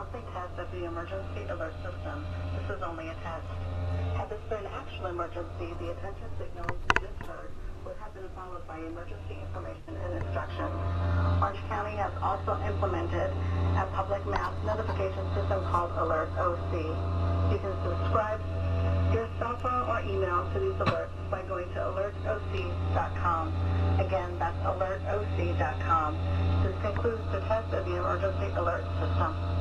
monthly test of the emergency alert system. This is only a test. Had this been an actual emergency, the attention signal you just heard would have been followed by emergency information and instructions. Orange County has also implemented a public mass notification system called Alert OC. You can subscribe your cell phone or email to these alerts by going to alertoc.com. Again, that's alertoc.com. This concludes the test of the emergency alert system.